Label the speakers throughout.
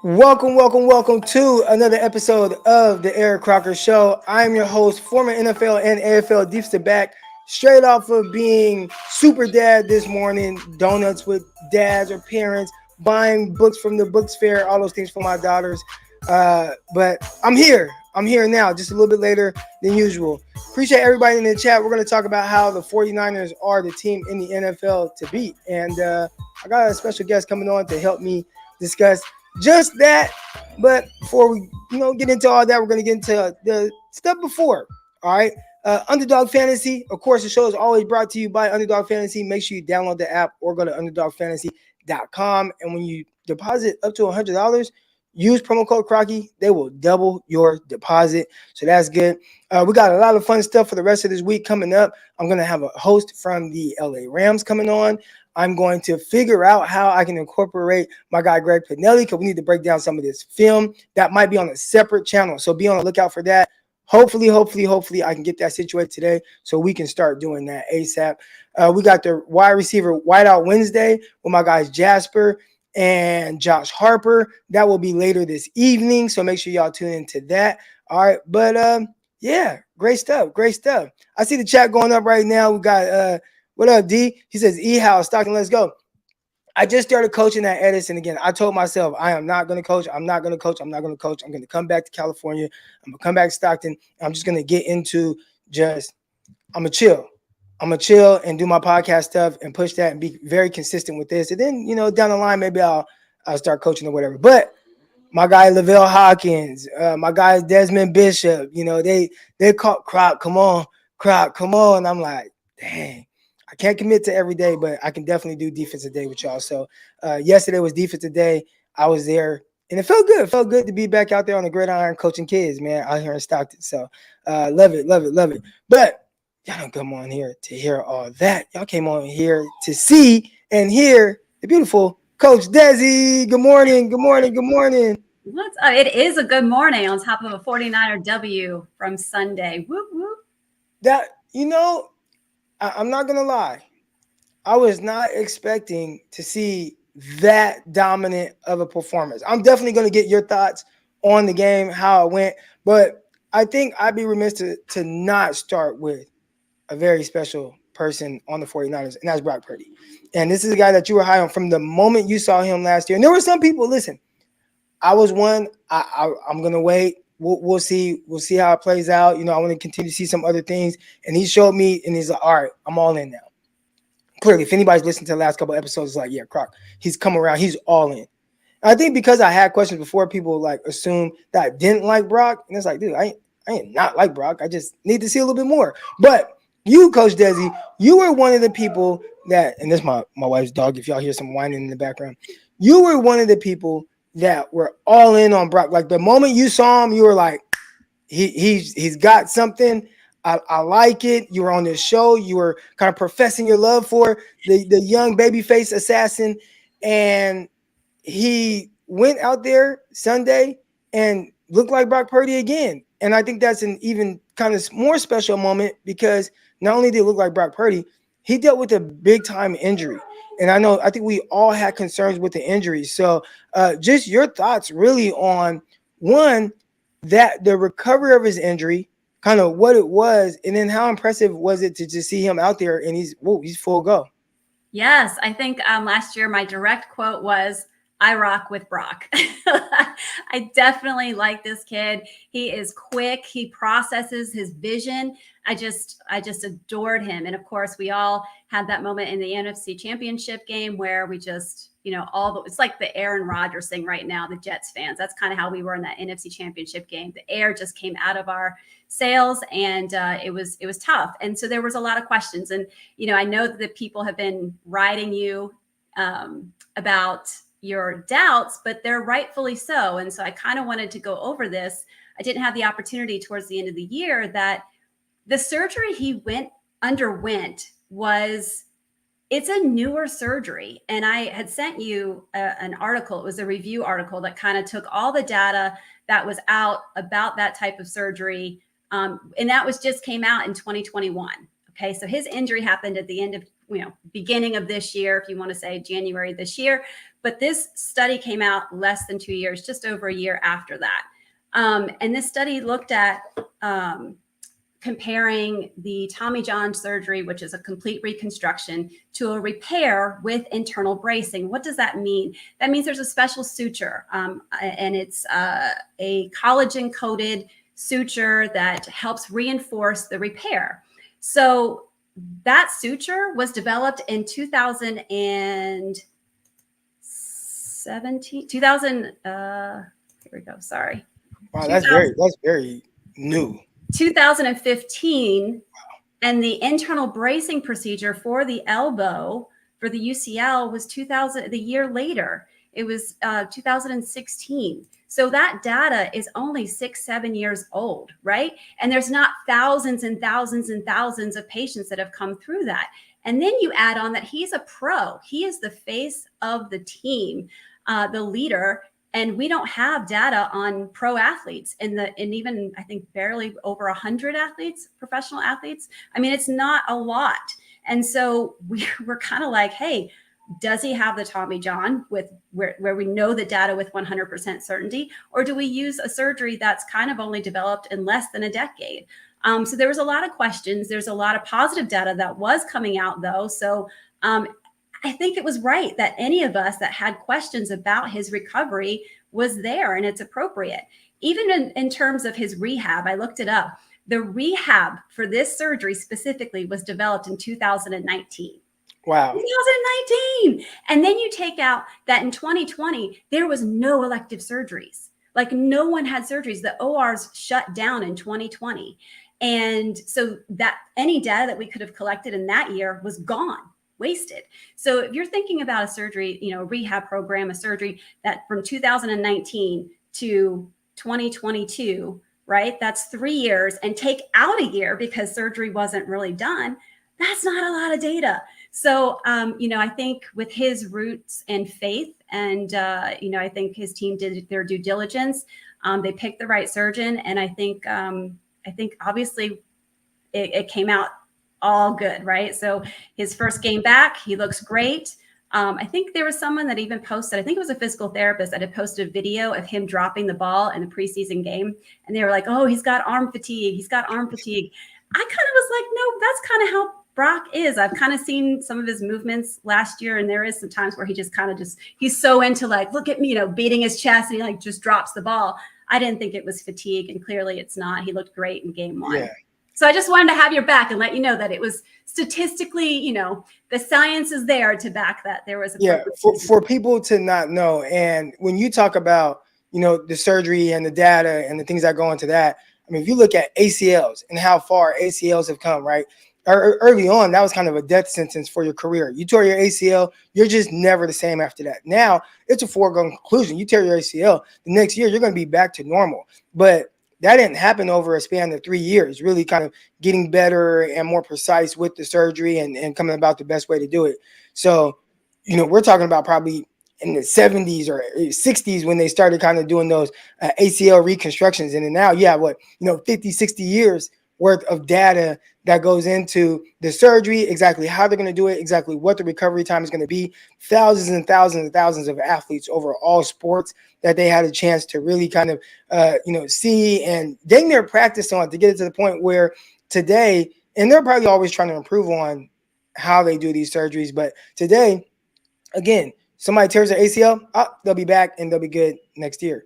Speaker 1: Welcome to another episode of the Eric Crocker Show. I'm your host, former NFL and AFL defensive back, straight off of being super dad this morning, donuts with dads or parents, buying books from the books fair, all those things for my daughters. But I'm here. I'm here now, just a little bit later than usual. Appreciate everybody in the chat. We're going to talk about how the 49ers are the team in the NFL to beat. And I got a special guest coming on to help me discuss just that. But before we get into all that, we're going to get into the stuff before. All right. Underdog Fantasy. Of course, the show is always brought to you by Underdog Fantasy. Make sure you download the app or go to underdogfantasy.com. And when you deposit up to $100, use promo code Crocky. They will double your deposit. So that's good. We got a lot of fun stuff for the rest of this week coming up. I'm going to have a host from the LA Rams coming on. I'm going to figure out how I can incorporate my guy Greg Pinelli because we need to break down some of this film that might be on a separate channel. So be on the lookout for that. Hopefully, I can get that situated today so we can start doing that ASAP. We got the wide receiver Whiteout Wednesday with my guys Jasper and Josh Harper. That will be later this evening, so make sure y'all tune into that. All right, but yeah, great stuff. I see the chat going up right now. We got what up, D? He says, E-House, Stockton, let's go. I just started coaching at Edison again. I told myself, I am not going to coach. I'm going to come back to California. I'm going to come back to Stockton. I'm just going to get into I'm going to chill and do my podcast stuff and push that and be very consistent with this. And then, down the line, maybe I'll start coaching or whatever. But my guy Lavelle Hawkins, my guy Desmond Bishop, they caught Croc. Come on, Croc, come on. I'm like, dang. I can't commit to every day, but I can definitely do defensive day with y'all. So yesterday was defensive day. I was there, and it felt good. It felt good to be back out there on the gridiron coaching kids, man, out here in Stockton. So love it. But y'all don't come on here to hear all that. Y'all came on here to see and hear the beautiful Coach Desi. Good morning.
Speaker 2: What's up? It is a good morning on top of a 49er W from Sunday. Whoop, whoop.
Speaker 1: That, I'm not going to lie. I was not expecting to see that dominant of a performance. I'm definitely going to get your thoughts on the game, how it went. But I think I'd be remiss to not start with a very special person on the 49ers, and that's Brock Purdy. And this is a guy that you were high on from the moment you saw him last year. And there were some people, listen, I was one, I'm going to wait. We'll see how it plays out. I want to continue to see some other things. And he showed me, and he's like, all right, I'm all in now. Clearly, if anybody's listened to the last couple of episodes, it's like, yeah, Croc, he's come around. He's all in. And I think because I had questions before, people like assume that I didn't like Brock. And it's like, dude, I ain't not like Brock. I just need to see a little bit more. But you, Coach Desi, you were one of the people that, and this is my wife's dog, if y'all hear some whining in the background, you were one of the people that were all in on Brock. Like the moment you saw him, you were like, he's got something. I like it. You were on this show. You were kind of professing your love for the young babyface assassin. And he went out there Sunday and looked like Brock Purdy again. And I think that's an even kind of more special moment because not only did he look like Brock Purdy, he dealt with a big time injury. And I think we all had concerns with the injuries. So just your thoughts really on one, that the recovery of his injury, kind of what it was, and then how impressive was it to just see him out there and he's full go.
Speaker 2: Yes, I think last year my direct quote was, I rock with Brock. I definitely like this kid. He is quick. He processes his vision. I just adored him. And of course, we all had that moment in the NFC Championship game where we just, it's like the Aaron Rodgers thing right now, the Jets fans. That's kind of how we were in that NFC Championship game. The air just came out of our sails, and it was tough. And so there was a lot of questions. And I know that people have been writing you about your doubts, but they're rightfully so. And so I kind of wanted to go over this. I didn't have the opportunity towards the end of the year that the surgery he underwent it's a newer surgery. And I had sent you an article. It was a review article that kind of took all the data that was out about that type of surgery. And that just came out in 2021. Okay. So his injury happened at the end of beginning of this year, if you want to say January this year. But this study came out less than 2 years, just over a year after that. And this study looked at comparing the Tommy John surgery, which is a complete reconstruction, to a repair with internal bracing. What does that mean? That means there's a special suture, and it's a collagen-coated suture that helps reinforce the repair. So that suture was developed in 2017, here we go, sorry.
Speaker 1: Wow, that's very new.
Speaker 2: 2015, and the internal bracing procedure for the elbow for the UCL was the year later. It was 2016. So that data is only 6-7 years old, right? And there's not thousands and thousands and thousands of patients that have come through that. And then you add on that he's a pro. He is the face of the team, the leader. And we don't have data on pro athletes and even I think barely over 100 athletes, professional athletes. I mean, it's not a lot. And so we're kind of like, hey, does he have the Tommy John with where we know the data with 100% certainty, or do we use a surgery that's kind of only developed in less than a decade? So there was a lot of questions. There's a lot of positive data that was coming out though. So I think it was right that any of us that had questions about his recovery was there, and it's appropriate. Even in terms of his rehab, I looked it up. The rehab for this surgery specifically was developed in 2019.
Speaker 1: Wow.
Speaker 2: 2019. And then you take out that in 2020, there was no elective surgeries. Like no one had surgeries. The ORs shut down in 2020. And so that any data that we could have collected in that year was gone. Wasted. So if you're thinking about a surgery, rehab program, a surgery that from 2019 to 2022, right? That's 3 years, and take out a year because surgery wasn't really done. That's not a lot of data. So, I think with his roots and faith, and I think his team did their due diligence. They picked the right surgeon, and I think obviously it came out all good, right? So his first game back, he looks great. I think there was someone that even posted, I think it was a physical therapist that had posted a video of him dropping the ball in the preseason game. And they were like, oh, he's got arm fatigue. He's got arm fatigue. I kind of was like, no, that's kind of how Brock is. I've kind of seen some of his movements last year, and there is some times where he just kind of he's so into like, look at me, beating his chest, and he like just drops the ball. I didn't think it was fatigue, and clearly it's not. He looked great in game one. Yeah. So I just wanted to have your back and let you know that it was statistically, the science is there to back that. There was
Speaker 1: for people to not know. And when you talk about, the surgery and the data and the things that go into that, I mean, if you look at ACLs and how far ACLs have come, right? Early on, that was kind of a death sentence for your career. You tore your ACL, you're just never the same after that. Now it's a foregone conclusion. You tear your ACL, the next year you're going to be back to normal. But that didn't happen over a span of 3 years, really kind of getting better and more precise with the surgery and coming about the best way to do it. So, we're talking about probably in the 70s or 60s when they started kind of doing those ACL reconstructions. And then now you have 50, 60 years worth of data that goes into the surgery, exactly how they're going to do it, exactly what the recovery time is going to be, thousands and thousands and thousands of athletes over all sports that they had a chance to really kind of, see and dang near practice on to get it to the point where today, and they're probably always trying to improve on how they do these surgeries. But today, again, somebody tears their ACL, they'll be back and they'll be good next year.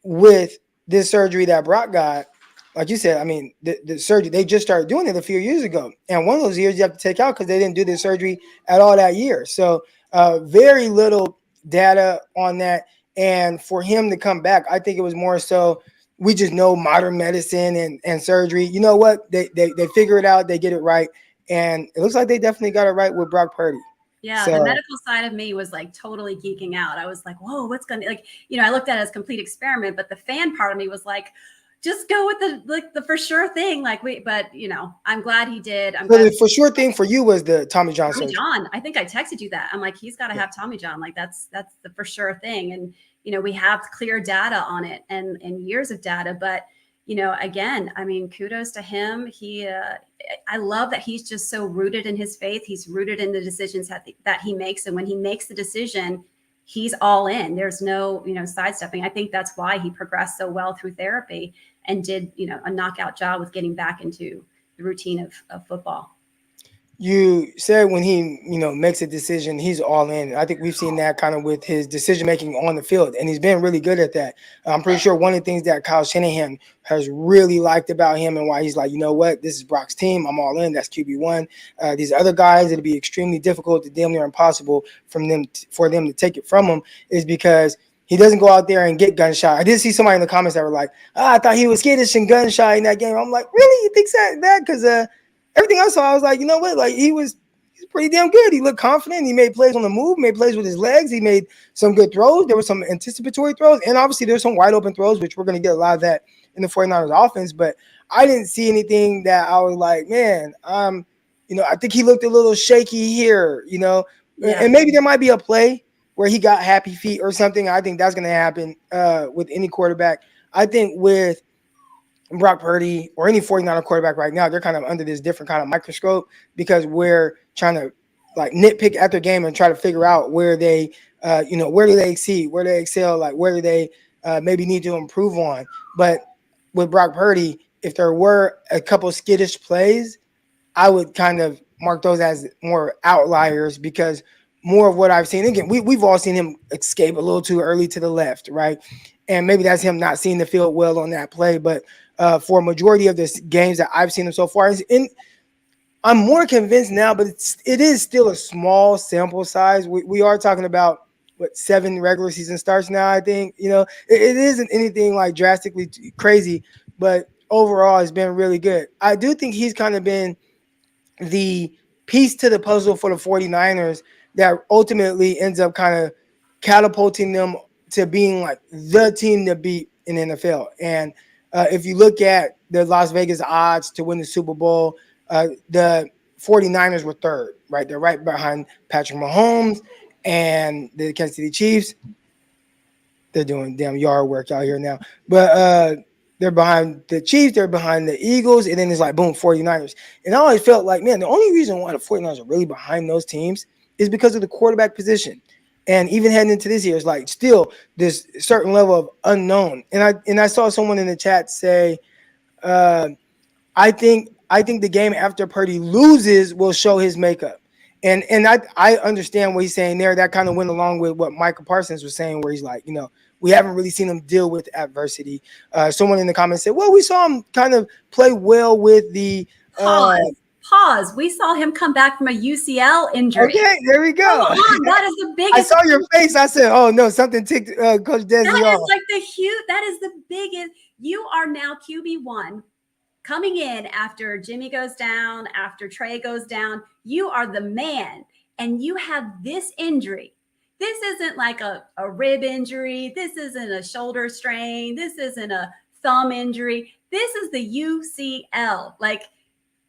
Speaker 1: With this surgery that Brock got, like you said, I mean, the surgery, they just started doing it a few years ago. And one of those years you have to take out because they didn't do the surgery at all that year. So very little data on that. And for him to come back, I think it was more so we just know modern medicine and surgery. You know what? They figure it out. They get it right. And it looks like they definitely got it right with Brock Purdy.
Speaker 2: Yeah, the medical side of me was like totally geeking out. I was like, whoa, what's going to, like, I looked at it as complete experiment, but the fan part of me was like, just go with the for sure thing. But I'm glad he did.
Speaker 1: The for sure thing for you was the Tommy John surgery.
Speaker 2: John, I think I texted you that. I'm like, he's got to have Tommy John. Like that's the for sure thing. And we have clear data on it and years of data. But again, I mean, kudos to him. I love that he's just so rooted in his faith. He's rooted in the decisions that he makes. And when he makes the decision, he's all in. There's no, sidestepping. I think that's why he progressed so well through therapy and did, a knockout job with getting back into the routine of football.
Speaker 1: You said when he, makes a decision, he's all in. I think we've seen that kind of with his decision making on the field, and he's been really good at that. I'm pretty sure one of the things that Kyle Shanahan has really liked about him and why he's like, you know what, this is Brock's team. I'm all in. That's QB1. These other guys, it'll be extremely difficult to damn near impossible for them to take it from him, is because he doesn't go out there and get gun shy. I did see somebody in the comments that were like, I thought he was skittish and gun shy in that game. I'm like, really? You think that? Because everything I saw, I was like, you know what? Like he's pretty damn good. He looked confident. He made plays on the move, made plays with his legs. He made some good throws. There were some anticipatory throws. And obviously there's some wide open throws, which we're going to get a lot of that in the 49ers offense. But I didn't see anything that I was like, man, I think he looked a little shaky here, Yeah. And maybe there might be a play where he got happy feet or something. I think that's going to happen with any quarterback. I think with Brock Purdy or any 49er quarterback right now, they're kind of under this different kind of microscope because we're trying to like nitpick at their game and try to figure out where they, where do they exceed, where they excel, like where do they maybe need to improve on. But with Brock Purdy, if there were a couple skittish plays, I would kind of mark those as more outliers because more of what I've seen, again, we've all seen him escape a little too early to the left, right? And maybe that's him not seeing the field well on that play, but for a majority of the games that I've seen him so far, I'm more convinced now, but it is still a small sample size. We are talking about 7 regular season starts now. I think it isn't anything like drastically crazy, but overall it's been really good. I do think he's kind of been the piece to the puzzle for the 49ers that ultimately ends up kind of catapulting them to being like the team to beat in the NFL. And if you look at the Las Vegas odds to win the Super Bowl, the 49ers were third, right? They're right behind Patrick Mahomes and the Kansas City Chiefs. They're doing damn yard work out here now. But they're behind the Chiefs, they're behind the Eagles, and then it's like, boom, 49ers. And I always felt like, man, the only reason why the 49ers are really behind those teams is because of the quarterback position. And even heading into this year, it's like still this certain level of unknown. And I saw someone in the chat say, I think the game after Purdy loses will show his makeup. And I understand what he's saying there. That kind of went along with what Michael Parsons was saying, where he's like, we haven't really seen him deal with adversity. Someone in the comments said, well, we saw him kind of play well with the
Speaker 2: Pause. We saw him come back from a UCL injury.
Speaker 1: Okay, there we go.
Speaker 2: That is the biggest.
Speaker 1: I saw your face. I said, "Oh no, something ticked Coach Desi off."
Speaker 2: That is like that is the biggest. You are now QB1 coming in after Jimmy goes down, after Trey goes down. You are the man, and you have this injury. This isn't like a rib injury. This isn't a shoulder strain. This isn't a thumb injury. This is the UCL. Like,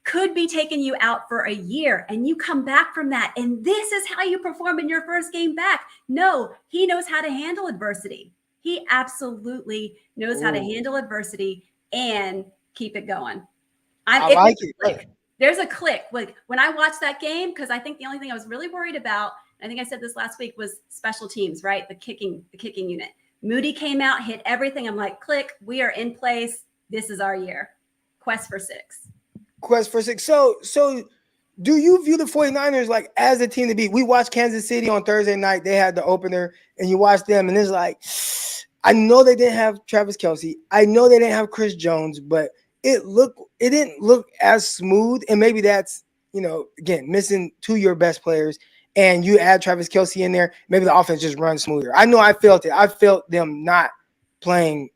Speaker 2: could be taking you out for a year, and you come back from that, and this is how you perform in your first game back. No, he knows how to handle adversity. He absolutely knows how to handle adversity and keep it going.
Speaker 1: I like it.
Speaker 2: There's a click. Like when I watched that game, because I think the only thing I was really worried about, I think I said this last week, was special teams, right? The kicking unit. Moody came out, hit everything. I'm like, click, we are in place. This is our year. Quest for six.
Speaker 1: So do you view the 49ers like as a team to beat? We watched Kansas City on Thursday night. They had the opener, and you watch them, and it's like, I know they didn't have Travis Kelce. I know they didn't have Chris Jones, but it didn't look as smooth. And maybe that's, again, missing 2 of your best players, and you add Travis Kelce in there, maybe the offense just runs smoother. I know I felt it. I felt them not playing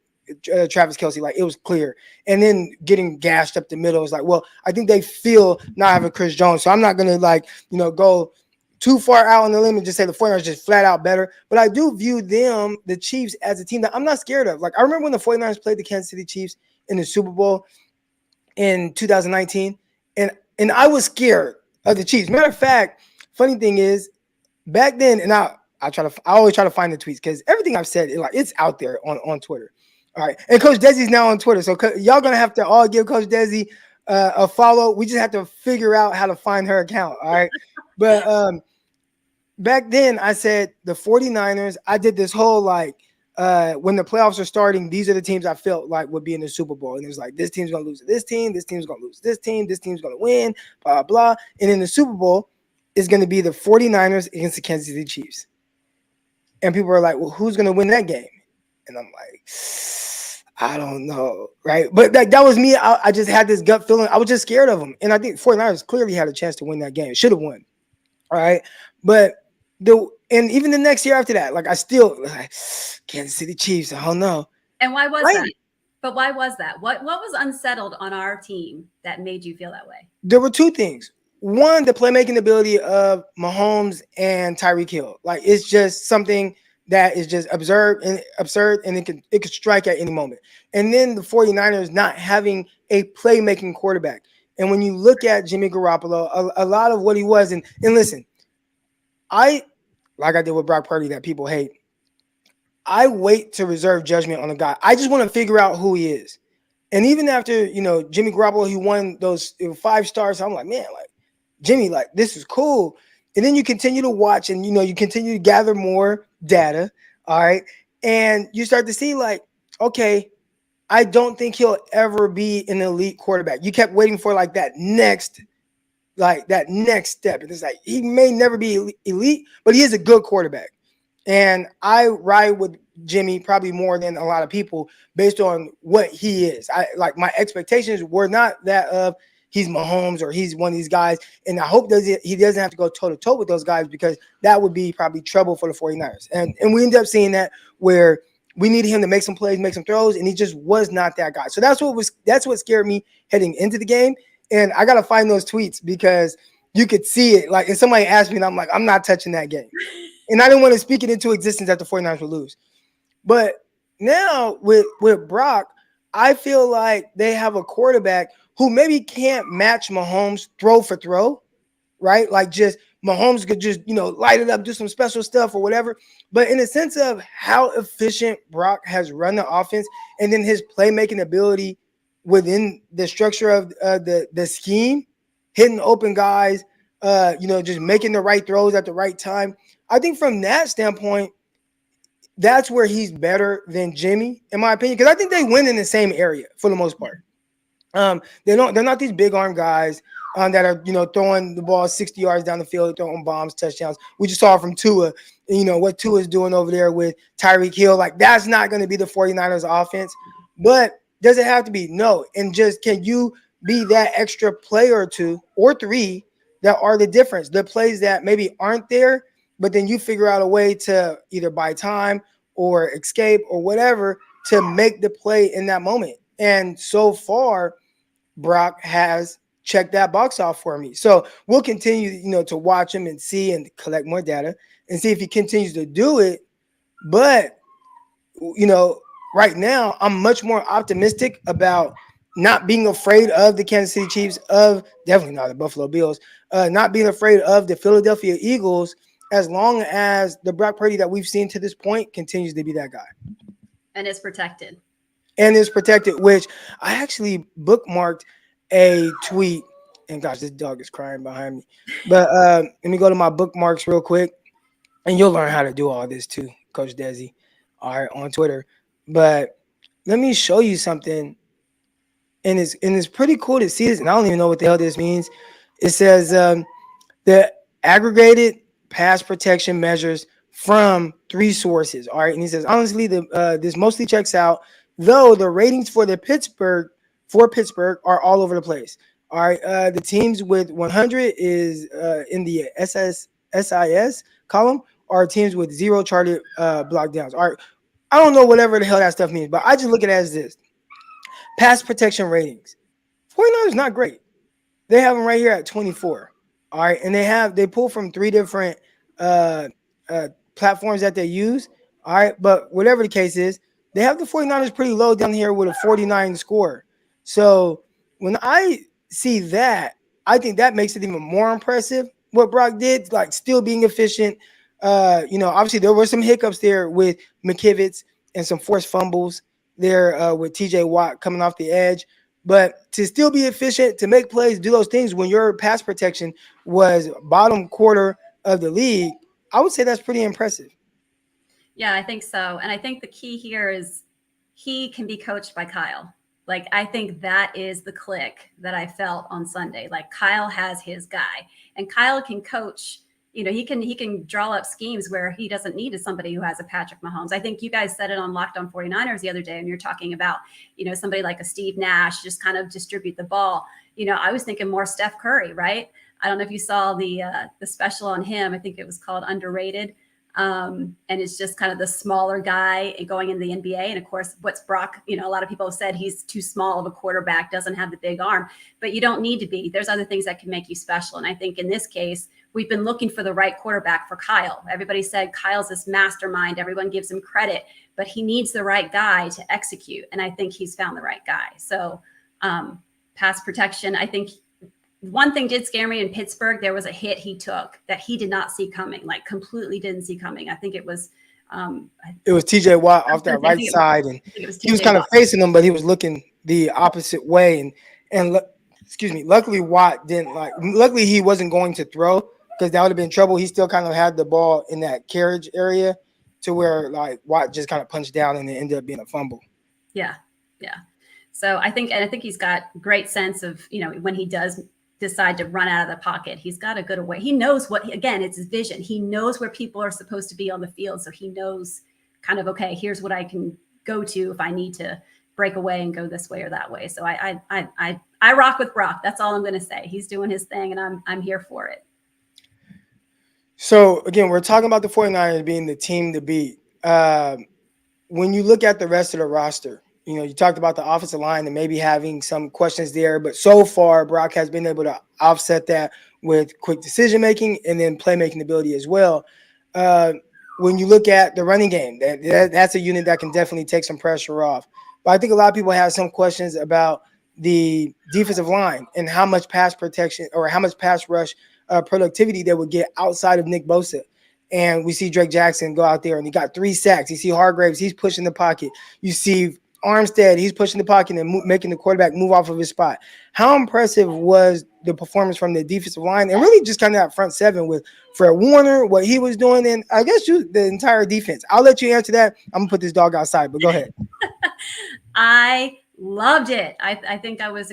Speaker 1: Travis Kelce, like it was clear. And then getting gashed up the middle is like, well, I think they feel not having Chris Jones. So I'm not going to go too far out on the limb and just say the 49ers just flat out better. But I do view them, the Chiefs, as a team that I'm not scared of. Like I remember when the 49ers played the Kansas City Chiefs in the Super Bowl in 2019, and I was scared of the Chiefs. Matter of fact, funny thing is, back then, and I always try to find the tweets because everything I've said, it's out there on Twitter. All right. And Coach Desi's now on Twitter. So y'all going to have to all give Coach Desi a follow. We just have to figure out how to find her account. All right. But back then I said the 49ers, I did this whole like, when the playoffs are starting, these are the teams I felt like would be in the Super Bowl. And it was like, this team's going to lose to this team's going to lose to this team's going to win, blah, blah. And in the Super Bowl, it's going to be the 49ers against the Kansas City Chiefs. And people are like, well, who's going to win that game? And I'm like, I don't know, right? But that was me. I just had this gut feeling. I was just scared of them. And I think 49ers clearly had a chance to win that game. Should have won, all right? But and even the next year after that, like I still like Kansas City Chiefs. I don't know.
Speaker 2: And why was that? But why was that? What was unsettled on our team that made you feel that way?
Speaker 1: There were two things. One, the playmaking ability of Mahomes and Tyreek Hill. Like it's just something that is just absurd, and it could strike at any moment. And then the 49ers not having a playmaking quarterback. And when you look at Jimmy Garoppolo, a lot of what he was, and listen, like I did with Brock Purdy that people hate, I wait to reserve judgment on a guy. I just want to figure out who he is. And even after, Jimmy Garoppolo, he won those 5 stars. I'm like, man, like Jimmy, like this is cool. And then you continue to watch and, you continue to gather more data. All right. And you start to see like, okay, I don't think he'll ever be an elite quarterback. You kept waiting for like that next step. And it's like, he may never be elite, but he is a good quarterback. And I ride with Jimmy probably more than a lot of people based on what he is. My expectations were not that of he's Mahomes or he's one of these guys. And I hope he doesn't have to go toe to toe with those guys because that would be probably trouble for the 49ers. And we ended up seeing that where we needed him to make some plays, make some throws, and he just was not that guy. So that's what scared me heading into the game. And I got to find those tweets because you could see it. Like, and somebody asked me, and I'm like, I'm not touching that game. And I didn't want to speak it into existence that the 49ers would lose. But now with Brock, I feel like they have a quarterback who maybe can't match Mahomes throw for throw, right? Like just Mahomes could just, light it up, do some special stuff or whatever. But in the sense of how efficient Brock has run the offense and then his playmaking ability within the structure of the scheme, hitting open guys, just making the right throws at the right time. I think from that standpoint, that's where he's better than Jimmy, in my opinion, because I think they win in the same area for the most part. They're not these big arm guys that are throwing the ball 60 yards down the field, throwing bombs, touchdowns. We just saw from Tua, what Tua is doing over there with Tyreek Hill. Like that's not going to be the 49ers offense. But does it have to be? No. And just can you be that extra player or 2 or 3 that are the difference? The plays that maybe aren't there, but then you figure out a way to either buy time or escape or whatever to make the play in that moment. And so far, Brock has checked that box off for me. So we'll continue, to watch him and see and collect more data and see if he continues to do it. But, right now, I'm much more optimistic about not being afraid of the Kansas City Chiefs, of definitely not the Buffalo Bills, not being afraid of the Philadelphia Eagles, as long as the Brock Purdy that we've seen to this point continues to be that guy.
Speaker 2: And is protected.
Speaker 1: Which I actually bookmarked a tweet. And gosh, this dog is crying behind me. But let me go to my bookmarks real quick. And you'll learn how to do all this too, Coach Desi, all right, on Twitter. But let me show you something. And it's pretty cool to see this. And I don't even know what the hell this means. It says the aggregated pass protection measures from 3 sources. All right. And he says, honestly, this mostly checks out, though the ratings for Pittsburgh are all over the place. All right. The teams with 100 is in the SIS column are teams with 0 charted block downs. All right. I don't know whatever the hell that stuff means, but I just look at it as this. Pass protection ratings. 49ers not great. They have them right here at 24. All right. And they pull from 3 different platforms that they use. All right. But whatever the case is, they have the 49ers pretty low down here with a 49 score. So when I see that, I think that makes it even more impressive what Brock did, like still being efficient. Obviously there were some hiccups there with McKivitz and some forced fumbles, there with TJ Watt coming off the edge. But to still be efficient, to make plays, do those things when your pass protection was bottom quarter of the league, I would say that's pretty impressive.
Speaker 2: Yeah, I think so. And I think the key here is he can be coached by Kyle. Like, I think that is the click that I felt on Sunday. Like, Kyle has his guy, and Kyle can coach. He can draw up schemes where he doesn't need somebody who has a Patrick Mahomes. I think you guys said it on Locked On 49ers the other day, and you're talking about, somebody like a Steve Nash just kind of distribute the ball. I was thinking more Steph Curry, right? I don't know if you saw the special on him. I think it was called Underrated. And it's just kind of the smaller guy going in the NBA. And of course, what's Brock, a lot of people have said he's too small of a quarterback, doesn't have the big arm, but you don't need to be. There's other things that can make you special. And I think in this case, we've been looking for the right quarterback for Kyle. Everybody said Kyle's this mastermind. Everyone gives him credit, but he needs the right guy to execute. And I think he's found the right guy. So pass protection, I think one thing did scare me in Pittsburgh. There was a hit he took that he did not see coming, like completely didn't see coming. I think it was
Speaker 1: TJ Watt off that right side, and he was kind of facing him, but he was looking the opposite way. And excuse me, luckily Watt didn't luckily he wasn't going to throw, because that would have been trouble. He still kind of had the ball in that carriage area to where Watt just kind of punched down and it ended up being a fumble.
Speaker 2: Yeah. So I think he's got great sense of, when he does decide to run out of the pocket, he's got a good way. He knows it's his vision. He knows where people are supposed to be on the field. So he knows kind of, okay, here's what I can go to if I need to break away and go this way or that way. So I rock with Brock. That's all I'm going to say. He's doing his thing and I'm here for it.
Speaker 1: So again, we're talking about the 49ers being the team to beat. When you look at the rest of the roster, you talked about the offensive line and maybe having some questions there, but so far Brock has been able to offset that with quick decision-making and then playmaking ability as well. When you look at the running game, that's a unit that can definitely take some pressure off. But I think a lot of people have some questions about the defensive line and how much pass protection or how much pass rush productivity they would get outside of Nick Bosa. And we see Drake Jackson go out there and he got 3 sacks. You see Hargraves, he's pushing the pocket. You see Armstead, he's pushing the pocket and making the quarterback move off of his spot. How impressive was the performance from the defensive line and really just kind of that front seven with Fred Warner, what he was doing, and I guess the entire defense? I'll let you answer that. I'm going to put this dog outside, but go ahead.
Speaker 2: I loved it. I think I was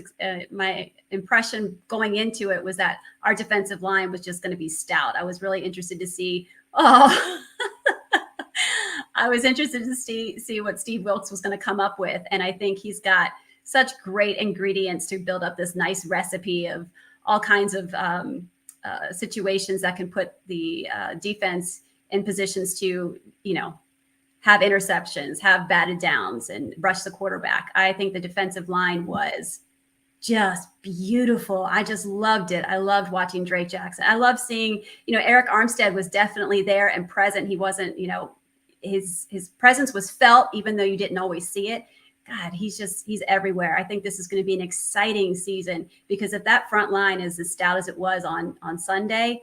Speaker 2: my impression going into it was that our defensive line was just going to be stout. I was really interested to see I was interested to see what Steve Wilkes was going to come up with. And I think he's got such great ingredients to build up this nice recipe of all kinds of situations that can put the defense in positions to, have interceptions, have batted downs, and rush the quarterback. I think the defensive line was just beautiful. I just loved it. I loved watching Drake Jackson. I love seeing, Eric Armstead was definitely there and present. He wasn't, his presence was felt, even though you didn't always see it. God, he's everywhere. I think this is going to be an exciting season, because if that front line is as stout as it was on Sunday,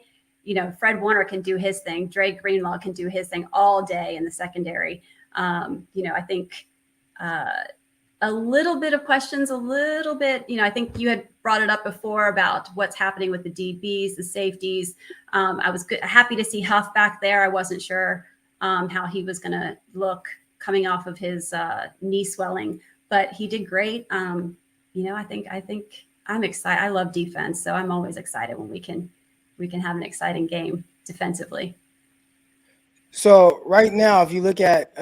Speaker 2: Fred Warner can do his thing. Dre Greenlaw can do his thing all day in the secondary. I think a little bit of questions, I think you had brought it up before about what's happening with the DBs, the safeties. I was happy to see Huff back there. I wasn't sure how he was going to look coming off of his knee swelling, but he did great. I think I'm excited. I love defense, so I'm always excited when we can have an exciting game defensively.
Speaker 1: So right now, if you look at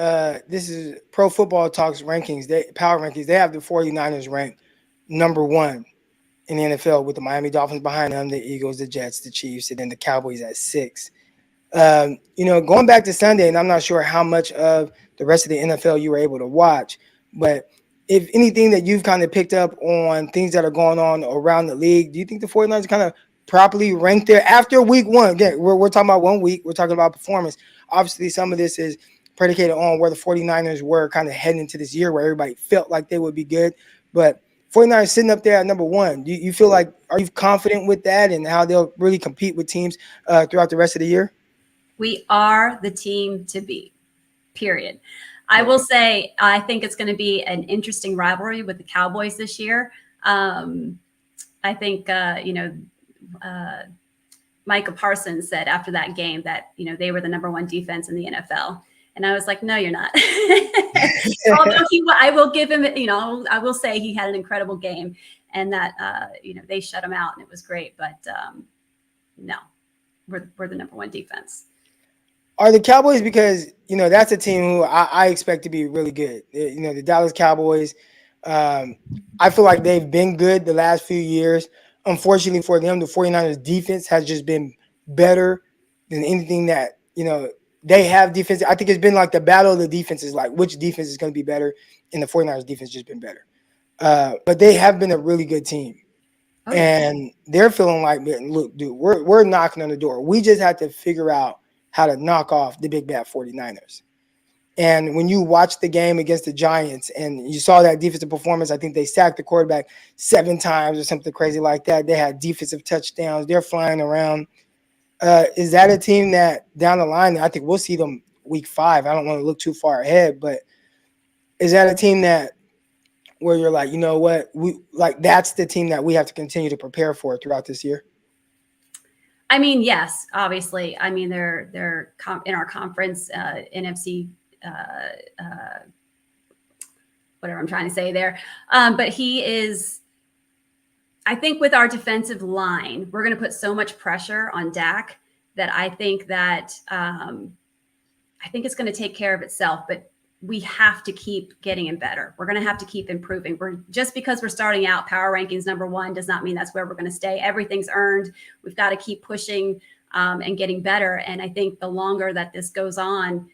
Speaker 1: this is Pro Football Talk's rankings, power rankings, they have the 49ers ranked number 1 in the NFL, with the Miami Dolphins behind them, the Eagles, the Jets, the Chiefs, and then the Cowboys at 6. Going back to Sunday, and I'm not sure how much of the rest of the NFL you were able to watch, but if anything that you've kind of picked up on things that are going on around the league, do you think the 49ers kind of properly ranked there after week 1? Again, we're talking about 1 week. We're talking about performance. Obviously, some of this is predicated on where the 49ers were kind of heading into this year, where everybody felt like they would be good. But 49ers sitting up there at number 1. Do you feel like, are you confident with that and how they'll really compete with teams throughout the rest of the year?
Speaker 2: We are the team to beat. period. I will say, I think it's going to be an interesting rivalry with the Cowboys this year. I think, Micah Parsons said after that game that, they were the number one defense in the NFL. And I was like, no, you're not. Although I will give him, I will say he had an incredible game and that, they shut him out and it was great. But no, we're the number one defense.
Speaker 1: Are the Cowboys, because, that's a team who I expect to be really good. The Dallas Cowboys, I feel like they've been good the last few years. Unfortunately for them, the 49ers defense has just been better than anything that, they have defense. I think it's been like the battle of the defenses, like which defense is going to be better, and the 49ers defense just been better. But they have been a really good team. Oh, and they're feeling like, look, dude, we're knocking on the door. We just have to figure out how to knock off the big bad 49ers. And when you watch the game against the Giants and you saw that defensive performance, I think they sacked the quarterback 7 times or something crazy like that. They had defensive touchdowns. They're flying around. Is that a team that down the line, I think we'll see them week 5. I don't want to look too far ahead, but is that a team that where you're like, you know what, that's the team that we have to continue to prepare for throughout this year?
Speaker 2: I mean, yes, obviously. I mean, they're in our conference, NFC, whatever I'm trying to say there. But he is, I think with our defensive line, we're going to put so much pressure on Dak that I think that it's going to take care of itself. But we have to keep getting him better. We're going to have to keep improving. Just because we're starting out power rankings number 1 does not mean that's where we're going to stay. Everything's earned. We've got to keep pushing and getting better. And I think the longer that this goes on,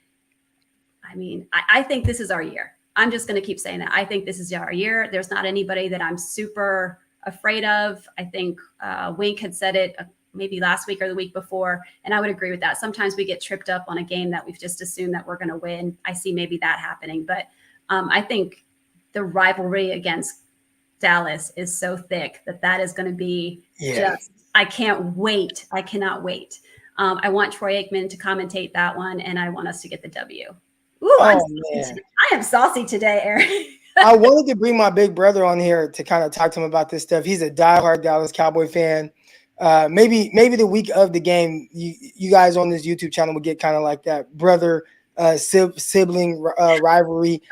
Speaker 2: I mean, I think this is our year. I'm just going to keep saying that. I think this is our year. There's not anybody that I'm super afraid of. I think Wink had said it maybe last week or the week before, and I would agree with that. Sometimes we get tripped up on a game that we've just assumed that we're going to win. I see maybe that happening, but I think the rivalry against Dallas is so thick that is going to be just, I can't wait. I cannot wait. I want Troy Aikman to commentate that one, and I want us to get the W. Ooh, I am saucy today, Eric.
Speaker 1: I wanted to bring my big brother on here to kind of talk to him about this stuff. He's a diehard Dallas Cowboy fan. Maybe the week of the game, you guys on this YouTube channel will get kind of like that brother sibling rivalry.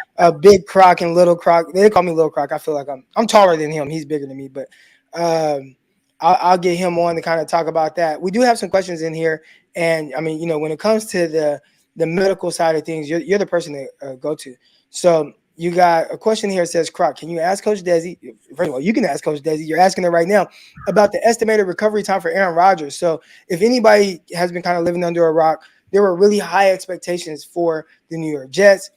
Speaker 1: Big Croc and Little Croc. They call me Little Croc. I feel like I'm taller than him. He's bigger than me, but I'll get him on to kind of talk about that. We do have some questions in here, and I mean, when it comes to the medical side of things, you're the person to go to. So you got a question here that says, Croc, can you ask Coach Desi? First of all, you can ask Coach Desi. You're asking it right now about the estimated recovery time for Aaron Rodgers. So if anybody has been kind of living under a rock, there were really high expectations for the New York Jets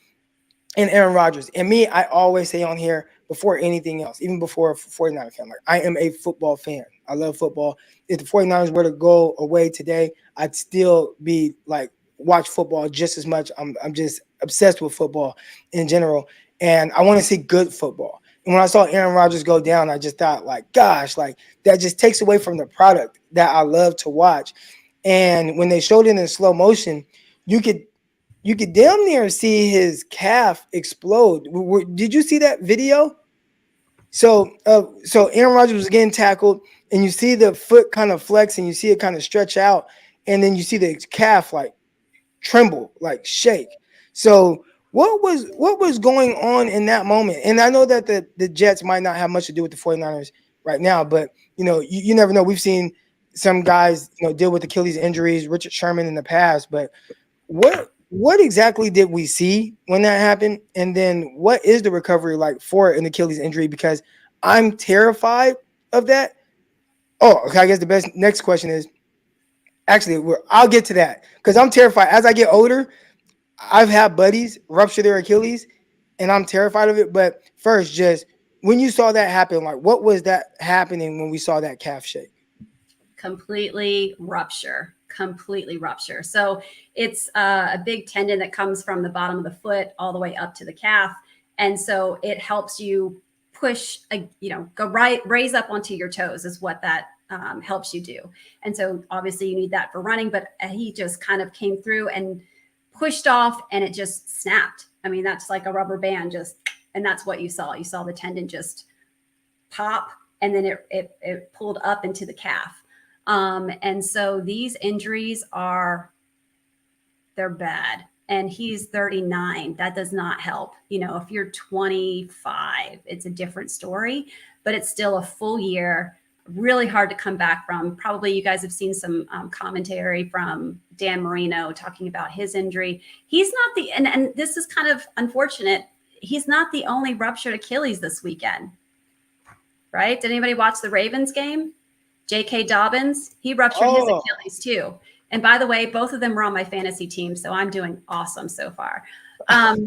Speaker 1: and Aaron Rodgers. And me, I always say on here before anything else, even before a 49er fan, like I am a football fan. I love football. If the 49ers were to go away today, I'd still be like, watch football just as much. I'm just obsessed with football in general. And I want to see good football. And when I saw Aaron Rodgers go down, I just thought, like, gosh, like that just takes away from the product that I love to watch. And when they showed it in slow motion, you could damn near see his calf explode. Did you see that video? So Aaron Rodgers was getting tackled, and you see the foot kind of flex, and you see it kind of stretch out, and then you see the calf like tremble, like shake. So what was going on in that moment? And I know that the Jets might not have much to do with the 49ers right now, but you never know. We've seen some guys deal with Achilles injuries, Richard Sherman in the past, but what exactly did we see when that happened? And then what is the recovery like for an Achilles injury? Because I'm terrified of that. Oh, okay, I guess the next question is, actually, I'll get to that because I'm terrified. As I get older, I've had buddies rupture their Achilles, and I'm terrified of it. But first, just when you saw that happen, like what was that happening when we saw that calf shake?
Speaker 2: Completely rupture. So it's a big tendon that comes from the bottom of the foot all the way up to the calf. And so it helps you push, raise up onto your toes is what that helps you do. And so obviously you need that for running, but he just kind of came through and pushed off and it just snapped. I mean, that's like a rubber band and that's what you saw. You saw the tendon just pop, and then it pulled up into the calf. And so these injuries they're bad. And he's 39. That does not help. If you're 25, it's a different story, but it's still a full year, really hard to come back from. Probably you guys have seen some commentary from Dan Marino talking about his injury. He's not and this is kind of unfortunate. He's not the only ruptured Achilles this weekend, right? Did anybody watch the Ravens game? J.K. Dobbins, he ruptured his Achilles too. And by the way, both of them were on my fantasy team, so I'm doing awesome so far. So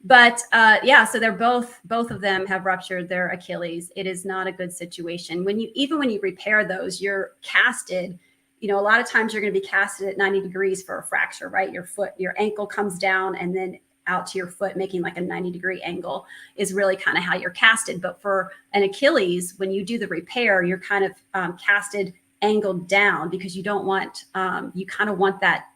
Speaker 2: they're both of them have ruptured their Achilles. It is not a good situation. Even when you repair those, you're casted. A lot of times you're going to be casted at 90 degrees for a fracture, right? Your ankle comes down and then out to your foot, making like a 90-degree angle is really kind of how you're casted. But for an Achilles, when you do the repair, you're kind of casted angled down because you don't want, you kind of want that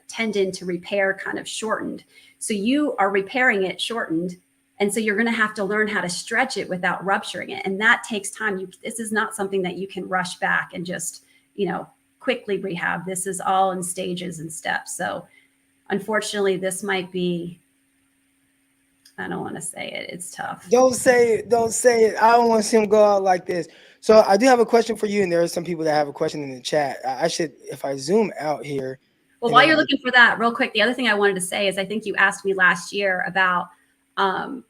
Speaker 2: tendon to repair kind of shortened. So you are repairing it shortened. And so you're going to have to learn how to stretch it without rupturing it. And that takes time. This is not something that you can rush back and just, quickly rehab. This is all in stages and steps. So unfortunately, this might be, I don't want to say it. It's tough.
Speaker 1: Don't say it. I don't want to see him go out like this. So I do have a question for you, and there are some people that have a question in the chat. I should, if I zoom out here.
Speaker 2: Well, while you're looking for that, real quick, the other thing I wanted to say is I think you asked me last year about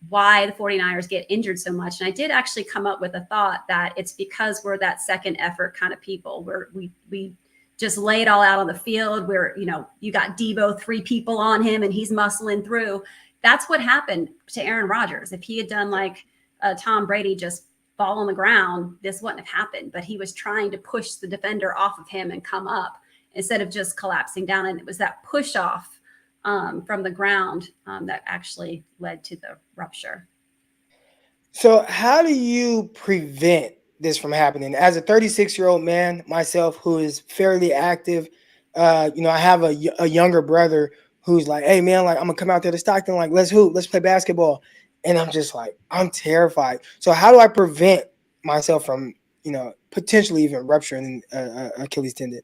Speaker 2: why the 49ers get injured so much. And I did actually come up with a thought that it's because we're that second effort kind of people where we just lay it all out on the field where, you got Debo, 3 people on him and he's muscling through. That's what happened to Aaron Rodgers. If he had done like Tom Brady, just fall on the ground, this wouldn't have happened. But he was trying to push the defender off of him and come up instead of just collapsing down. And it was that push off from the ground that actually led to the rupture.
Speaker 1: So how do you prevent this from happening? As a 36-year-old man myself who is fairly active, I have a younger brother who's like, hey man, like I'm gonna come out there to Stockton, like let's hoop, let's play basketball. And I'm just like, I'm terrified. So how do I prevent myself from, potentially even rupturing Achilles tendon?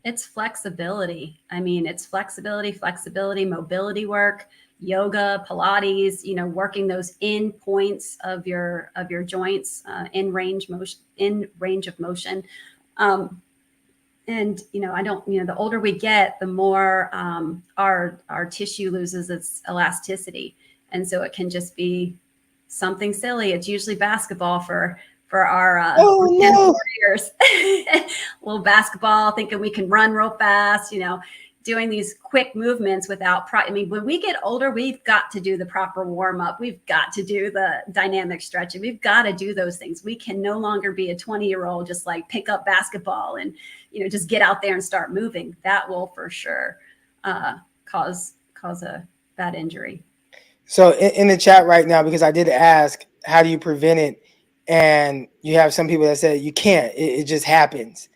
Speaker 2: It's flexibility. I mean, it's flexibility, mobility work, yoga, Pilates, working those in points of your joints, in range of motion. And, the older we get, the more our tissue loses its elasticity. And so it can just be something silly. It's usually basketball for our warriors. A little basketball, thinking we can run real fast, doing these quick movements without when we get older, we've got to do the proper warm up. We've got to do the dynamic stretching. We've got to do those things. We can no longer be a 20-year-old just like pick up basketball and just get out there and start moving. That will for sure cause a bad injury.
Speaker 1: So in the chat right now, because I did ask, how do you prevent it? And you have some people that say you can't, it just happens.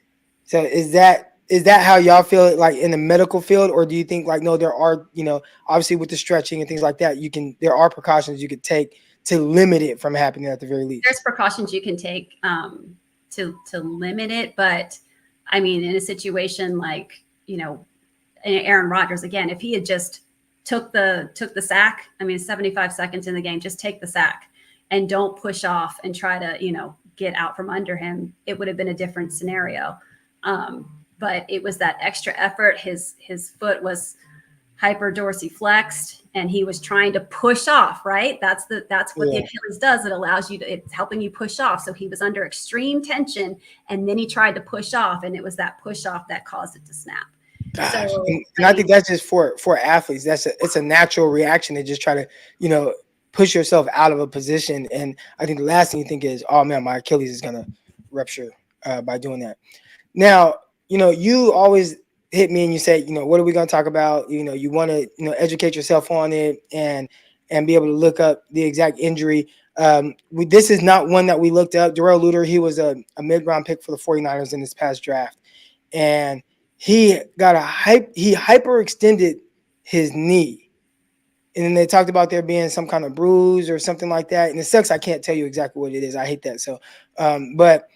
Speaker 1: So is that how y'all feel it, like in the medical field? Or do you think like, no, there are, obviously with the stretching and things like that, there are precautions you could take to limit it from happening at the very least?
Speaker 2: There's precautions you can take to limit it. But I mean, in a situation like, Aaron Rodgers, again, if he had just took the sack, 75 seconds in the game, just take the sack and don't push off and try to, get out from under him, it would have been a different scenario. But it was that extra effort. His foot was hyper dorsiflexed and he was trying to push off, right? That's what the Achilles does. It allows you to, it's helping you push off. So he was under extreme tension and then he tried to push off, and it was that push off that caused it to snap.
Speaker 1: Gosh. So, and I think that's just for athletes. It's a natural reaction to just try to, push yourself out of a position. And I think the last thing you think is, oh man, my Achilles is going to rupture by doing that. Now, you always hit me and you say, what are we going to talk about? You want to, educate yourself on it and be able to look up the exact injury. This is not one that we looked up. Darrell Luter, he was a mid-round pick for the 49ers in this past draft. And he got he hyperextended his knee. And then they talked about there being some kind of bruise or something like that. And it sucks. I can't tell you exactly what it is. I hate that. So, but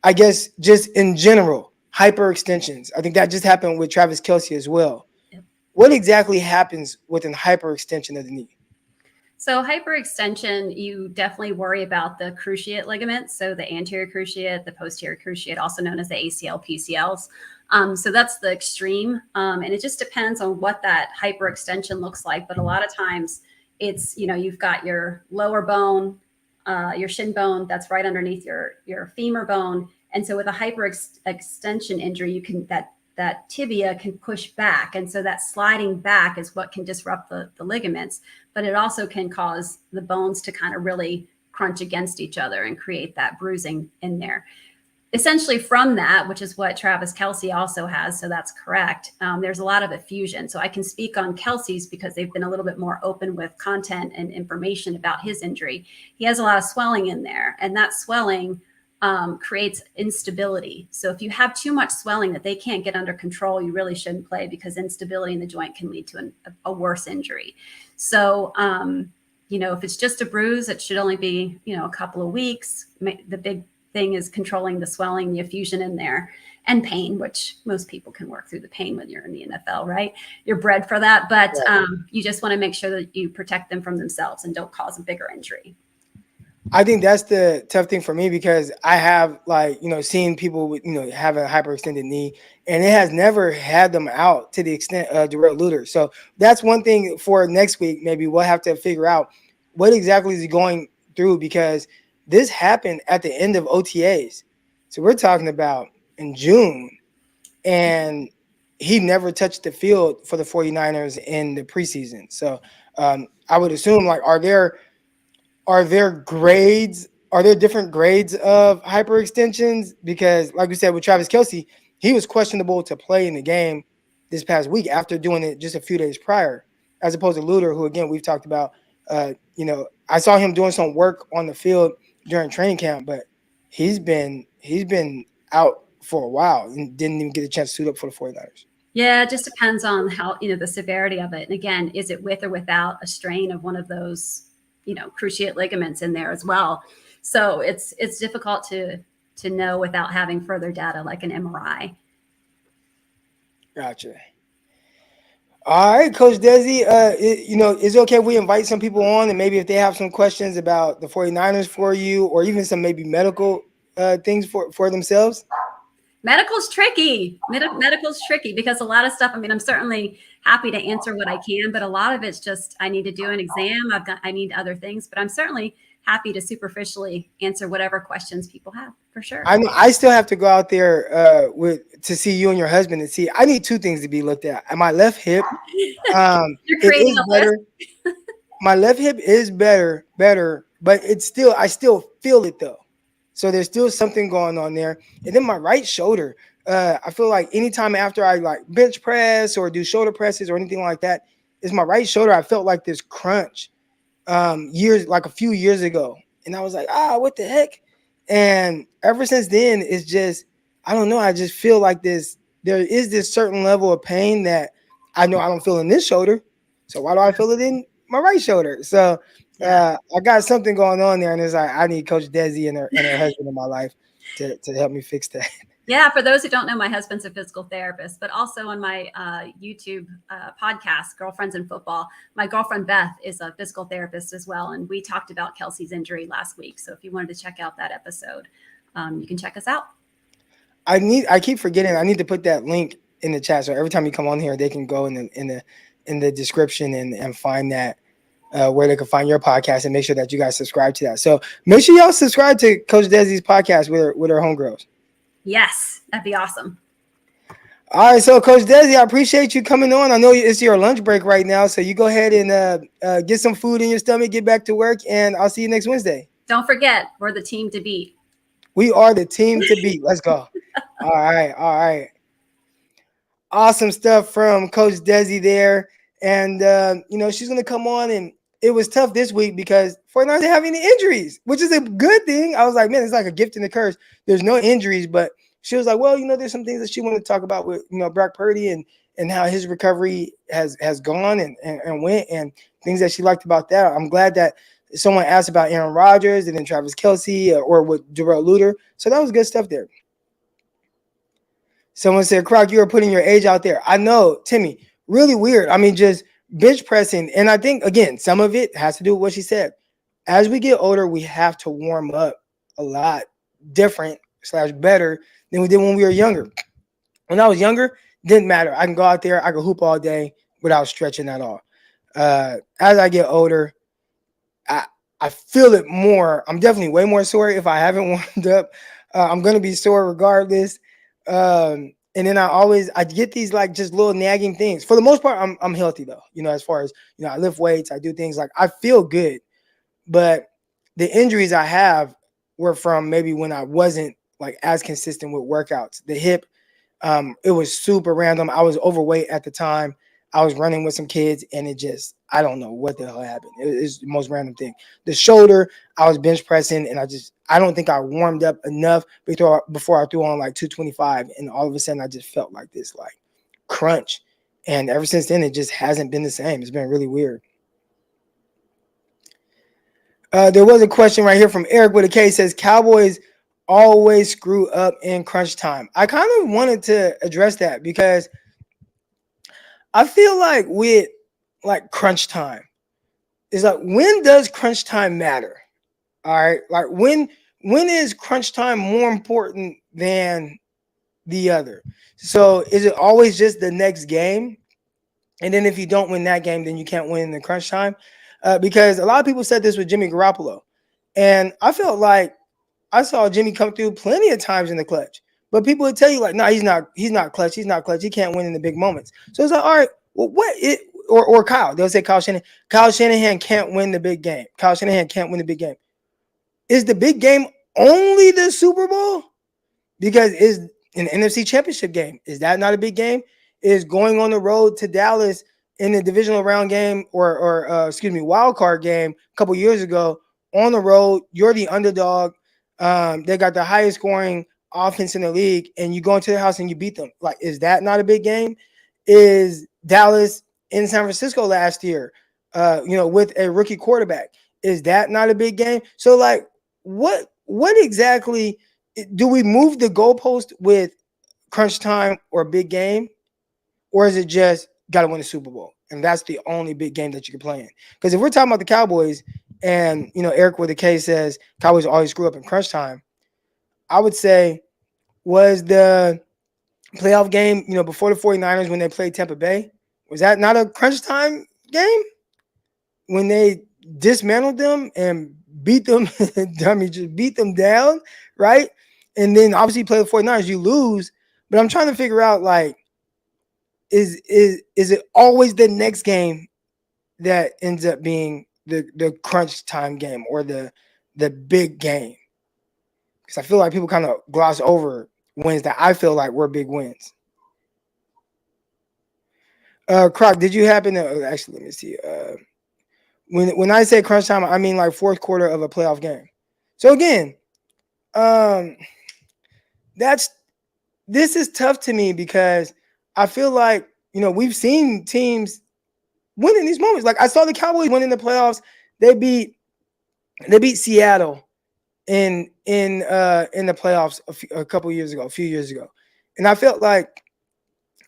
Speaker 1: I guess just in general, hyperextensions. I think that just happened with Travis Kelce as well. What exactly happens with an hyperextension of the knee?
Speaker 2: So hyperextension, you definitely worry about the cruciate ligaments. So the anterior cruciate, the posterior cruciate, also known as the ACL, PCLs. So that's the extreme. And it just depends on what that hyperextension looks like. But a lot of times it's, you've got your lower bone, your shin bone that's right underneath your femur bone. And so with a hyperextension injury, you can, that tibia can push back. And so that sliding back is what can disrupt the ligaments, but it also can cause the bones to kind of really crunch against each other and create that bruising in there. Essentially from that, which is what Travis Kelce also has, so that's correct, there's a lot of effusion. So I can speak on Kelce's because they've been a little bit more open with content and information about his injury. He has a lot of swelling in there, and that swelling creates instability. So if you have too much swelling that they can't get under control, you really shouldn't play, because instability in the joint can lead to a worse injury. So, if it's just a bruise, it should only be, a couple of weeks. The big thing is controlling the swelling, the effusion in there, and pain, which most people can work through the pain when you're in the NFL, right? You're bred for that, but you just want to make sure that you protect them from themselves and don't cause a bigger injury.
Speaker 1: I think that's the tough thing for me, because I have seen people with, have a hyperextended knee, and it has never had them out to the extent of Darrell Luter. So that's one thing for next week. Maybe we'll have to figure out what exactly is he going through, because this happened at the end of OTAs. So we're talking about in June, and he never touched the field for the 49ers in the preseason. So I would assume, are there grades? Are there different grades of hyperextensions? Because like we said with Travis Kelce, he was questionable to play in the game this past week after doing it just a few days prior, as opposed to Luter, who, again, we've talked about. I saw him doing some work on the field during training camp, but he's been out for a while and didn't even get a chance to suit up for the 49ers.
Speaker 2: Yeah, it just depends on how, the severity of it. And again, is it with or without a strain of one of those, cruciate ligaments in there as well? So it's difficult to know without having further data like an MRI.
Speaker 1: Gotcha. All right, Coach Desi, is it okay if we invite some people on, and maybe if they have some questions about the 49ers for you, or even some maybe medical things for themselves?
Speaker 2: Medical's tricky. Medical's tricky because a lot of stuff, I'm certainly happy to answer what I can, but a lot of it's just, I need to do an exam. I need other things, but I'm certainly happy to superficially answer whatever questions people have, for sure.
Speaker 1: I know I still have to go out there to see you and your husband and see. I need two things to be looked at. My left hip,
Speaker 2: You're creating a
Speaker 1: better. My left hip is better, but I still feel it though. So there's still something going on there. And then my right shoulder, I feel like anytime after I bench press or do shoulder presses or anything like that, is my right shoulder. I felt like this crunch a few years ago. And I was like, what the heck? And ever since then, it's just, I don't know. I just feel like there is this certain level of pain that I know I don't feel in this shoulder. So why do I feel it in my right shoulder? So I got something going on there, and it's like I need Coach Desi and her husband in my life to help me fix that.
Speaker 2: Yeah, for those who don't know, my husband's a physical therapist, but also on my YouTube podcast, Girlfriends in Football, my girlfriend Beth is a physical therapist as well, and we talked about Kelce's injury last week. So if you wanted to check out that episode, you can check us out.
Speaker 1: I keep forgetting. I need to put that link in the chat, so every time you come on here, they can go in the description and find that. Where they can find your podcast, and make sure that you guys subscribe to that. So make sure y'all subscribe to Coach Desi's podcast with her homegirls.
Speaker 2: Yes, that'd be awesome.
Speaker 1: All right, so Coach Desi, I appreciate you coming on. I know it's your lunch break right now, so you go ahead and get some food in your stomach, get back to work, and I'll see you next Wednesday.
Speaker 2: Don't forget, we're the team to beat.
Speaker 1: We are the team to beat. Let's go. All right. Awesome stuff from Coach Desi there. And, she's going to come on, and it was tough this week because 49ers didn't have any injuries, which is a good thing. I was like, man, it's like a gift and a curse. There's no injuries, but she was like, well, there's some things that she wanted to talk about with, Brock Purdy and and how his recovery has gone and went, and things that she liked about that. I'm glad that someone asked about Aaron Rodgers and then Travis Kelce or with Darrell Luter. So that was good stuff there. Someone said, Croc, you are putting your age out there. I know, Timmy, really weird. I mean, just bench pressing. And I think, again, some of it has to do with what she said. As we get older, we have to warm up a lot different / better than we did when we were younger. When I was younger, didn't matter. I can go out there, I can hoop all day without stretching at all. As I get older, I feel it more. I'm definitely way more sore if I haven't warmed up. I'm gonna be sore regardless. And then I get these like just little nagging things. For the most part, I'm healthy though. As far as I lift weights, I do things like I feel good. But the injuries I have were from maybe when I wasn't like as consistent with workouts. The hip, it was super random. I was overweight at the time. I was running with some kids, and I don't know what the hell happened. It's the most random thing. The shoulder, I was bench pressing, and I don't think I warmed up enough before I threw on like 225, and all of a sudden I just felt like this like crunch. And ever since then, it just hasn't been the same. It's been really weird. There was a question right here from Eric with a K. Says Cowboys always screw up in crunch time. I kind of wanted to address that because I feel like with like crunch time, it's like, when does crunch time matter? All right, like when is crunch time more important than the other? So is it always just the next game? And then if you don't win that game, then you can't win in the crunch time. Because a lot of people said this with Jimmy Garoppolo. And I felt like I saw Jimmy come through plenty of times in the clutch. But people would tell you like, no, he's not clutch. He's not clutch. He can't win in the big moments. So it's like, all right, well, or Kyle. They'll say Kyle Shanahan. Kyle Shanahan can't win the big game. Kyle Shanahan can't win the big game. Is the big game only the Super Bowl? Because is an NFC Championship game, is that not a big game? Is going on the road to Dallas in the divisional round game or wild card game a couple years ago on the road, you're the underdog. They got the highest scoring offense in the league, and you go into their house and you beat them. Like, is that not a big game? Is Dallas in San Francisco last year, with a rookie quarterback, is that not a big game? So, like, what exactly do we move the goalpost with crunch time or big game, or is it just got to win the Super Bowl? And that's the only big game that you can play in. Because if we're talking about the Cowboys, and Eric with a K says Cowboys always screw up in crunch time, I would say, was the playoff game, before the 49ers when they played Tampa Bay, was that not a crunch time game when they dismantled them and beat them? Just beat them down, right? And then obviously play the 49ers, you lose. But I'm trying to figure out, like, is it always the next game that ends up being the crunch time game or the big game? Because I feel like people kind of gloss over wins that I feel like were big wins. Croc, did you happen to actually, let me see. When I say crunch time, I mean like fourth quarter of a playoff game. So again, this is tough to me because I feel like, we've seen teams win in these moments. Like I saw the Cowboys win in the playoffs. They beat Seattle in the playoffs a few years ago. And I felt like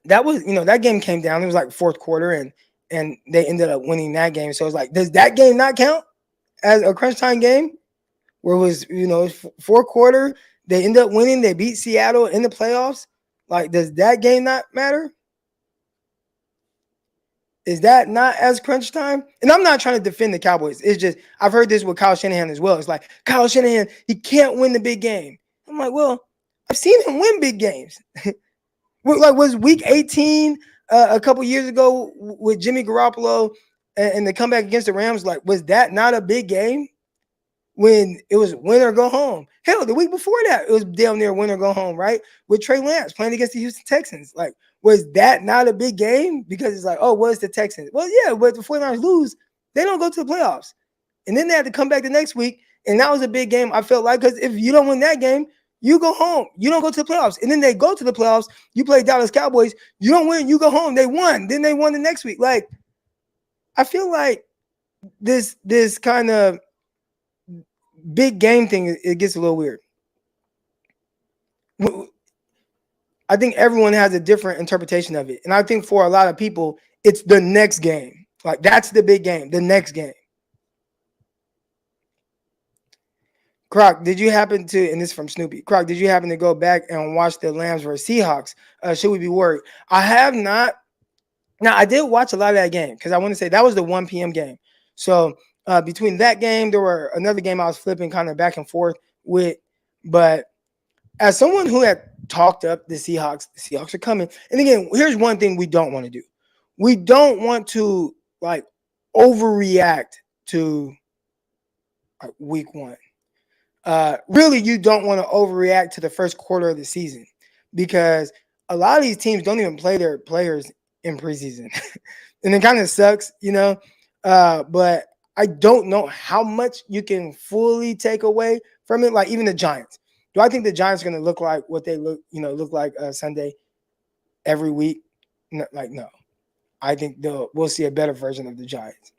Speaker 1: that was, that game came down. It was like fourth quarter and they ended up winning that game. So it's like, does that game not count as a crunch time game where it was, fourth quarter, they end up winning, they beat Seattle in the playoffs? Like, does that game not matter? Is that not as crunch time? And I'm not trying to defend the Cowboys. It's just, I've heard this with Kyle Shanahan as well. It's like, Kyle Shanahan, he can't win the big game. I'm like, well, I've seen him win big games. Like, was week 18 a couple years ago with Jimmy Garoppolo and the comeback against the Rams, like, was that not a big game when it was win or go home? Hell, the week before that, it was damn near win or go home, right? With Trey Lance playing against the Houston Texans. Like, was that not a big game? Because it's like, oh, what's the Texans? Well, yeah, but the 49ers lose, they don't go to the playoffs. And then they had to come back the next week, and that was a big game, I felt like, because if you don't win that game, You go home. You don't go to the playoffs. And then they go to the playoffs. You play Dallas Cowboys. You don't win. You go home. They won. Then they won the next week. Like, I feel like this kind of big game thing, it gets a little weird. I think everyone has a different interpretation of it. And I think for a lot of people, it's the next game. Like, that's the big game, the next game. Croc, did you happen to, and this is from Snoopy, Croc, did you happen to go back and watch the Lambs versus Seahawks? Should we be worried? I have not. Now, I did watch a lot of that game because I want to say that was the 1 p.m. game. So between that game, there were another game I was flipping kind of back and forth with. But as someone who had talked up the Seahawks are coming. And again, here's one thing we don't want to do. We don't want to like overreact to week one. Really, you don't want to overreact to the first quarter of the season because a lot of these teams don't even play their players in preseason. And it kind of sucks, you know. But I don't know how much you can fully take away from it. Like even the Giants. Do I think the Giants are going to look like what they look like Sunday every week? No, no. I think we'll see a better version of the Giants.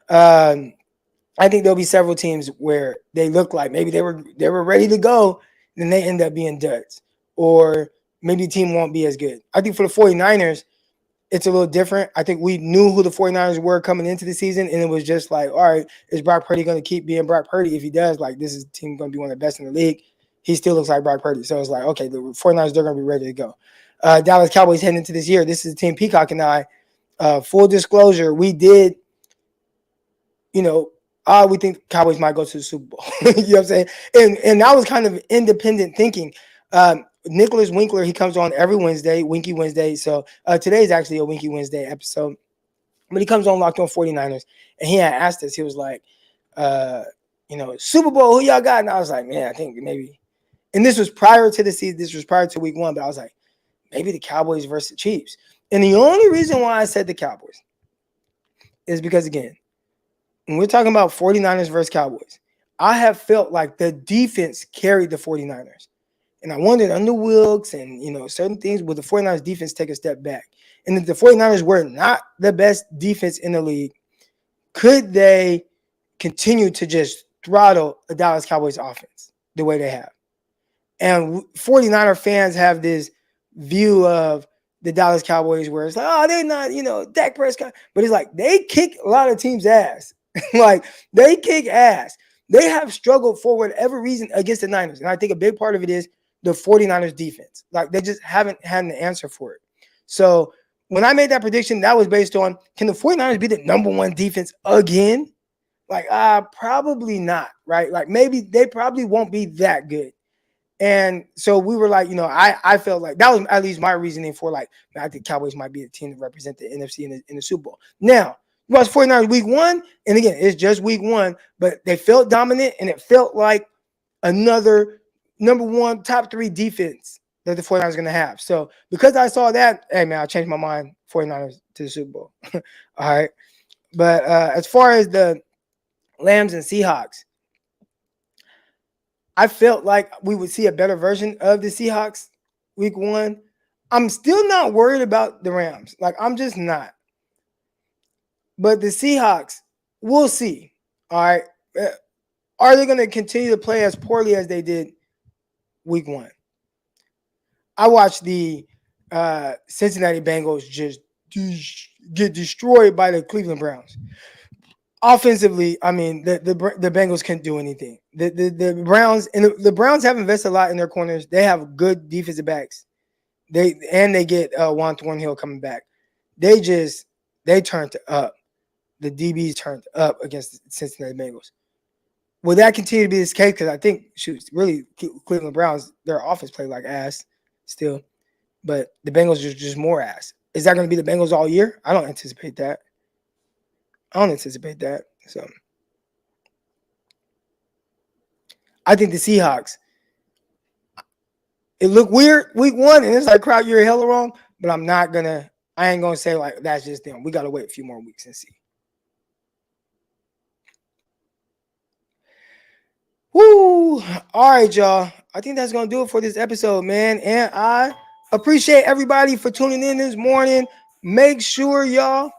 Speaker 1: I think there'll be several teams where they look like maybe they were ready to go, then they end up being duds. Or maybe the team won't be as good. I think for the 49ers, it's a little different. I think we knew who the 49ers were coming into the season, and it was just like, all right, is Brock Purdy going to keep being Brock Purdy? If he does, like, this is team going to be one of the best in the league. He still looks like Brock Purdy. So it's like, okay, the 49ers, they're going to be ready to go. Dallas Cowboys heading into this year. This is the team Peacock and I. Full disclosure, we did, we think Cowboys might go to the Super Bowl. You know what I'm saying? And that was kind of independent thinking. Nicholas Winkler, he comes on every Wednesday, Winky Wednesday. So today is actually a Winky Wednesday episode. But he comes on Locked On 49ers. And he had asked us, he was like, Super Bowl, who y'all got? And I was like, man, I think maybe. And this was prior to the season. This was prior to week one. But I was like, maybe the Cowboys versus the Chiefs. And the only reason why I said the Cowboys is because, again, when we're talking about 49ers versus Cowboys, I have felt like the defense carried the 49ers. And I wondered under Wilkes and, certain things, will the 49ers defense take a step back? And if the 49ers were not the best defense in the league, could they continue to just throttle the Dallas Cowboys offense the way they have? And 49er fans have this view of the Dallas Cowboys where it's like, oh, they're not, Dak Prescott. But it's like they kick a lot of teams' ass. Like they kick ass. They have struggled for whatever reason against the Niners. And I think a big part of it is the 49ers defense. Like they just haven't had an answer for it. So when I made that prediction, that was based on, can the 49ers be the number one defense again? Like, probably not, right? Like maybe they probably won't be that good. And so we were like, I felt like that was at least my reasoning for like, man, I think Cowboys might be a team to represent the NFC in the Super Bowl. Now, you watch 49ers week one, and again, it's just week one, but they felt dominant, and it felt like another number one, top three defense that the 49ers are going to have. So because I saw that, hey, man, I changed my mind, 49ers to the Super Bowl. All right. But as far as the Lambs and Seahawks, I felt like we would see a better version of the Seahawks week one. I'm still not worried about the Rams. Like, I'm just not. But the Seahawks, we'll see. All right. Are they going to continue to play as poorly as they did week one? I watched the Cincinnati Bengals just get destroyed by the Cleveland Browns. Offensively, I mean, the Bengals can't do anything. The Browns and the Browns have invested a lot in their corners. They have good defensive backs. They get Juan Thornhill coming back. They turned up. The DBs turned up against the Cincinnati Bengals. Will that continue to be this case? Because I think, really, Cleveland Browns, their offense played like ass still. But the Bengals are just more ass. Is that going to be the Bengals all year? I don't anticipate that. So I think the Seahawks, it looked weird week one, and it's like, crowd, you're hella wrong. But I ain't going to say like that's just them. We got to wait a few more weeks and see. Woo! All right, y'all. I think that's gonna do it for this episode, man. And I appreciate everybody for tuning in this morning. Make sure y'all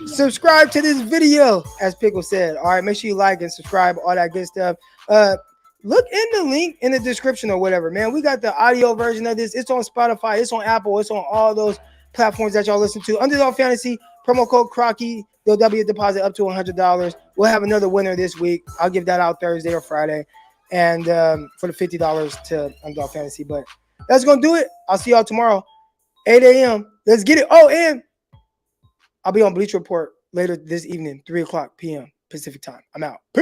Speaker 1: subscribe to this video, as Pickle said. All right, make sure you like and subscribe, all that good stuff. Look in the link in the description or whatever, man. We got the audio version of this. It's on Spotify, it's on Apple, it's on all those platforms that y'all listen to. Underdog Fantasy, promo code Crocky. There'll be a deposit up to $100. We'll have another winner this week. I'll give that out Thursday or Friday, and for the $50 to Underdog Fantasy. But that's gonna do it. I'll see y'all tomorrow, 8 a.m. Let's get it. Oh, and I'll be on Bleach Report later this evening, 3 o'clock p.m. Pacific time. I'm out. Peace.